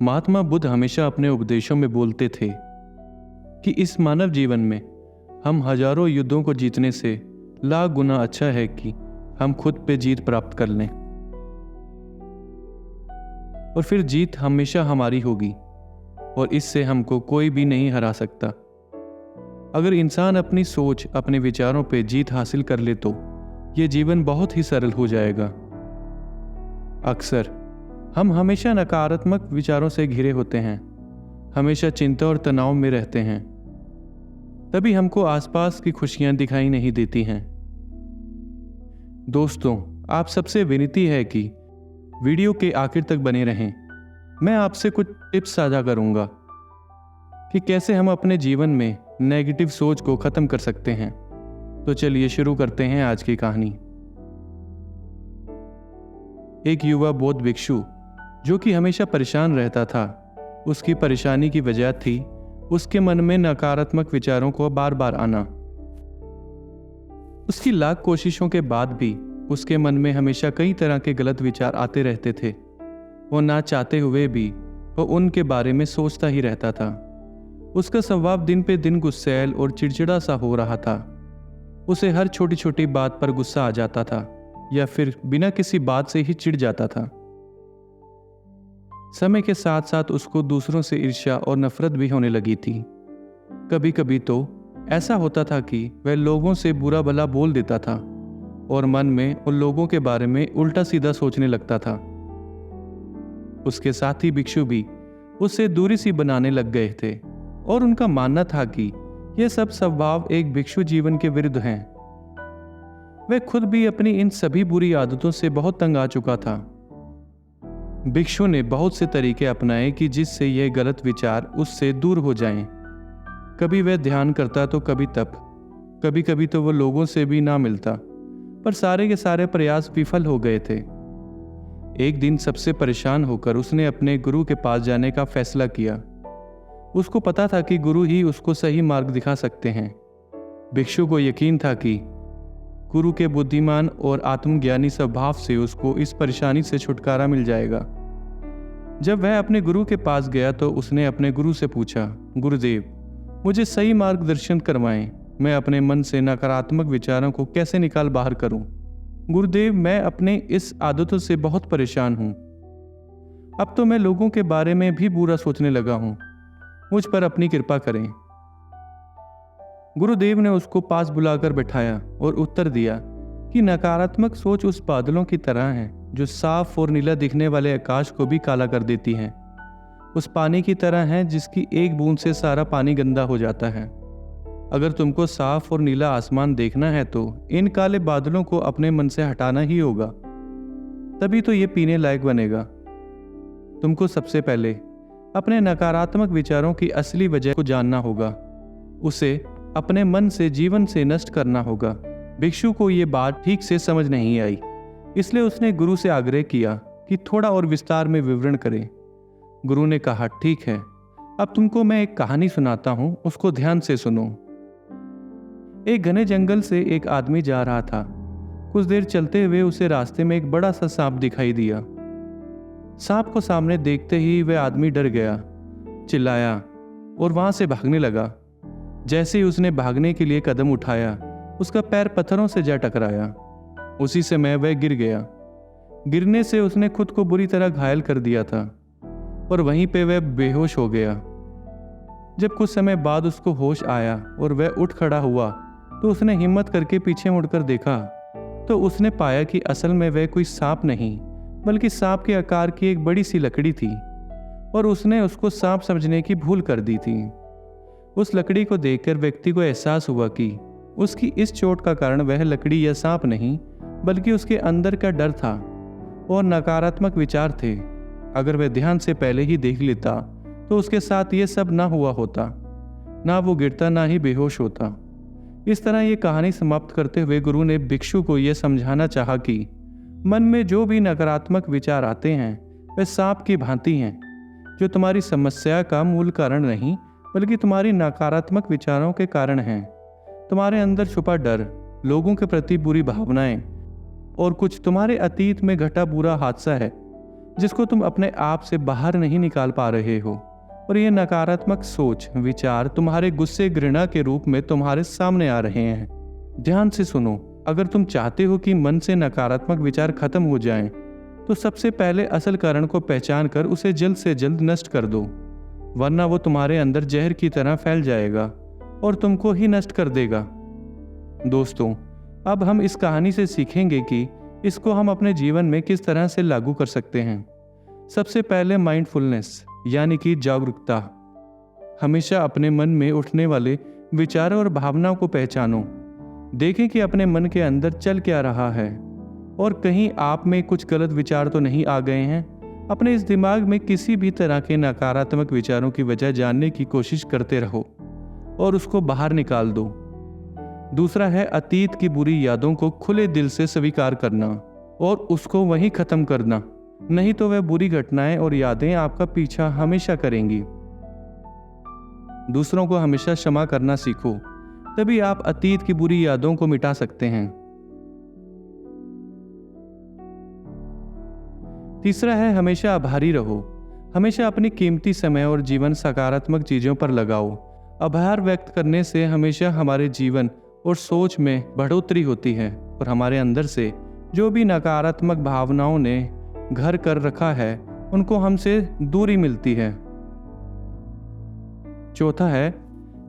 महात्मा बुद्ध हमेशा अपने उपदेशों में बोलते थे कि इस मानव जीवन में हम हजारों युद्धों को जीतने से लाख गुना अच्छा है कि हम खुद पे जीत प्राप्त कर लें, और फिर जीत हमेशा हमारी होगी और इससे हमको कोई भी नहीं हरा सकता। अगर इंसान अपनी सोच, अपने विचारों पे जीत हासिल कर ले तो ये जीवन बहुत ही सरल हो जाएगा। अक्सर हम हमेशा नकारात्मक विचारों से घिरे होते हैं, हमेशा चिंता और तनाव में रहते हैं, तभी हमको आसपास की खुशियां दिखाई नहीं देती हैं। दोस्तों, आप सबसे विनती है कि वीडियो के आखिर तक बने रहें। मैं आपसे कुछ टिप्स साझा करूंगा कि कैसे हम अपने जीवन में नेगेटिव सोच को खत्म कर सकते हैं। तो चलिए शुरू करते हैं आज की कहानी। एक युवा बौद्ध भिक्षु जो कि हमेशा परेशान रहता था, उसकी परेशानी की वजह थी उसके मन में नकारात्मक विचारों को बार बार आना। उसकी लाख कोशिशों के बाद भी उसके मन में हमेशा कई तरह के गलत विचार आते रहते थे। वो ना चाहते हुए भी वो उनके बारे में सोचता ही रहता था। उसका स्वभाव दिन पे दिन गुस्सैल और चिड़चिड़ा सा हो रहा था। उसे हर छोटी छोटी बात पर गुस्सा आ जाता था या फिर बिना किसी बात से ही चिढ़ जाता था। समय के साथ साथ उसको दूसरों से ईर्ष्या और नफरत भी होने लगी थी। कभी कभी तो ऐसा होता था कि वह लोगों से बुरा भला बोल देता था और मन में उन लोगों के बारे में उल्टा सीधा सोचने लगता था। उसके साथी भिक्षु भी उससे दूरी सी बनाने लग गए थे और उनका मानना था कि यह सब स्वभाव एक भिक्षु जीवन के विरुद्ध हैं। वह खुद भी अपनी इन सभी बुरी आदतों से बहुत तंग आ चुका था। भिक्षु ने बहुत से तरीके अपनाए कि जिससे यह गलत विचार उससे दूर हो जाएं। कभी वह ध्यान करता तो कभी तप, कभी कभी तो वह लोगों से भी ना मिलता, पर सारे के सारे प्रयास विफल हो गए थे। एक दिन सबसे परेशान होकर उसने अपने गुरु के पास जाने का फैसला किया। उसको पता था कि गुरु ही उसको सही मार्ग दिखा सकते हैं। भिक्षु को यकीन था कि गुरु के बुद्धिमान और आत्मज्ञानी स्वभाव से उसको इस परेशानी से छुटकारा मिल जाएगा। जब वह अपने गुरु के पास गया तो उसने अपने गुरु से पूछा, गुरुदेव, मुझे सही मार्गदर्शन करवाएं। मैं अपने मन से नकारात्मक विचारों को कैसे निकाल बाहर करूं? गुरुदेव, मैं अपने इस आदतों से बहुत परेशान हूं। अब तो मैं लोगों के बारे में भी बुरा सोचने लगा हूं। मुझ पर अपनी कृपा करें। गुरुदेव ने उसको पास बुलाकर बैठाया और उत्तर दिया कि नकारात्मक सोच उस बादलों की तरह है जो साफ और नीला दिखने वाले आकाश को भी काला कर देती है। उस पानी की तरह है जिसकी एक बूंद से सारा पानी गंदा हो जाता है। अगर तुमको साफ और नीला आसमान देखना है तो इन काले बादलों को अपने मन से हटाना ही होगा, तभी तो ये पीने लायक बनेगा। तुमको सबसे पहले अपने नकारात्मक विचारों की असली वजह को जानना होगा, उसे अपने मन से, जीवन से नष्ट करना होगा। भिक्षु को ये बात ठीक से समझ नहीं आई, इसलिए उसने गुरु से आग्रह किया कि थोड़ा और विस्तार में विवरण करें। गुरु ने कहा, ठीक है, अब तुमको मैं एक कहानी सुनाता हूं, उसको ध्यान से सुनो। एक घने जंगल से एक आदमी जा रहा था। कुछ देर चलते हुए उसे रास्ते में एक बड़ा सा सांप दिखाई दिया। सांप को सामने देखते ही वह आदमी डर गया, चिल्लाया और वहां से भागने लगा। जैसे ही उसने भागने के लिए कदम उठाया, उसका पैर पत्थरों से जा टकराया। उसी समय वह गिर गया। गिरने से उसने खुद को बुरी तरह घायल कर दिया था और वहीं पे वह बेहोश हो गया। जब कुछ समय बाद उसको होश आया और वह उठ खड़ा हुआ तो उसने हिम्मत करके पीछे मुड़कर देखा तो उसने पाया कि असल में वह कोई सांप नहीं बल्कि सांप के आकार की एक बड़ी सी लकड़ी थी और उसने उसको सांप समझने की भूल कर दी थी। उस लकड़ी को देखकर व्यक्ति को एहसास हुआ कि उसकी इस चोट का कारण वह लकड़ी या सांप नहीं बल्कि उसके अंदर का डर था और नकारात्मक विचार थे। अगर वह ध्यान से पहले ही देख लेता तो उसके साथ ये सब ना हुआ होता, ना वो गिरता ना ही बेहोश होता। इस तरह ये कहानी समाप्त करते हुए गुरु ने भिक्षु को यह समझाना चाहा कि मन में जो भी नकारात्मक विचार आते हैं वे सांप की भांति हैं, जो तुम्हारी समस्या का मूल कारण नहीं बल्कि तुम्हारी नकारात्मक विचारों के कारण हैं। तुम्हारे अंदर छुपा डर, लोगों के प्रति बुरी भावनाएं और कुछ तुम्हारे अतीत में घटा बुरा हादसा है। जिसको तुम अपने आप से बाहर नहीं निकाल पा रहे हो। और ये नकारात्मक सोच विचार तुम्हारे गुस्से घृणा के रूप में तुम्हारे सामने आ रहे हैं। ध्यान से सुनो, अगर तुम चाहते हो कि मन से नकारात्मक विचार खत्म हो जाएं, तो सबसे पहले असल कारण को पहचान कर उसे जल्द से जल्द नष्ट कर दो, वरना वो तुम्हारे अंदर जहर की तरह फैल जाएगा और तुमको ही नष्ट कर देगा। दोस्तों, अब हम इस कहानी से सीखेंगे कि इसको हम अपने जीवन में किस तरह से लागू कर सकते हैं। सबसे पहले माइंडफुलनेस यानी कि जागरूकता। हमेशा अपने मन में उठने वाले विचारों और भावनाओं को पहचानो। देखें कि अपने मन के अंदर चल क्या रहा है और कहीं आप में कुछ गलत विचार तो नहीं आ गए हैं। अपने इस दिमाग में किसी भी तरह के नकारात्मक विचारों की वजह जानने की कोशिश करते रहो और उसको बाहर निकाल दो। दूसरा है अतीत की बुरी यादों को खुले दिल से स्वीकार करना और उसको वहीं खत्म करना, नहीं तो वह बुरी घटनाएं और यादें आपका पीछा हमेशा करेंगी। दूसरों को हमेशा क्षमा करना सीखो, तभी आप अतीत की बुरी यादों को मिटा सकते हैं। तीसरा है हमेशा आभारी रहो। हमेशा अपनी कीमती समय और जीवन सकारात्मक चीजों पर लगाओ। आभार व्यक्त करने से हमेशा हमारे जीवन और सोच में बढ़ोतरी होती है और हमारे अंदर से जो भी नकारात्मक भावनाओं ने घर कर रखा है उनको हमसे दूरी मिलती है। चौथा है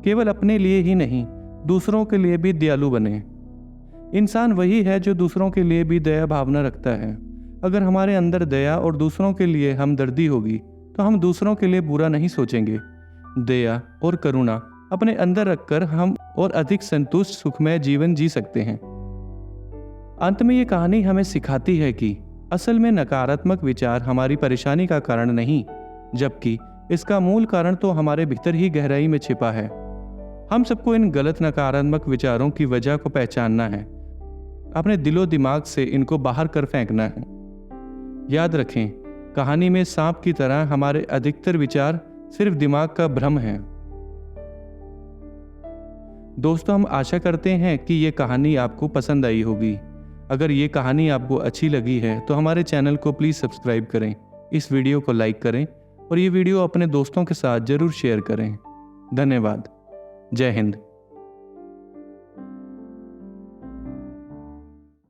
केवल अपने लिए ही नहीं, दूसरों के लिए भी दयालु बने। इंसान वही है जो दूसरों के लिए भी दया भावना रखता है। अगर हमारे अंदर दया और दूसरों के लिए हमदर्दी होगी तो हम दूसरों के लिए बुरा नहीं सोचेंगे। दया और करुणा अपने अंदर रखकर हम और अधिक संतुष्ट सुखमय जीवन जी सकते हैं। अंत में ये कहानी हमें सिखाती है कि असल में नकारात्मक विचार हमारी परेशानी का कारण नहीं, जबकि इसका मूल कारण तो हमारे भीतर ही गहराई में छिपा है। हम सबको इन गलत नकारात्मक विचारों की वजह को पहचानना है, अपने दिलो दिमाग से इनको बाहर कर फेंकना है। याद रखें, कहानी में सांप की तरह हमारे अधिकतर विचार सिर्फ दिमाग का भ्रम है। दोस्तों, हम आशा करते हैं कि ये कहानी आपको पसंद आई होगी। अगर ये कहानी आपको अच्छी लगी है तो हमारे चैनल को प्लीज़ सब्सक्राइब करें, इस वीडियो को लाइक करें और ये वीडियो अपने दोस्तों के साथ ज़रूर शेयर करें। धन्यवाद। जय हिंद।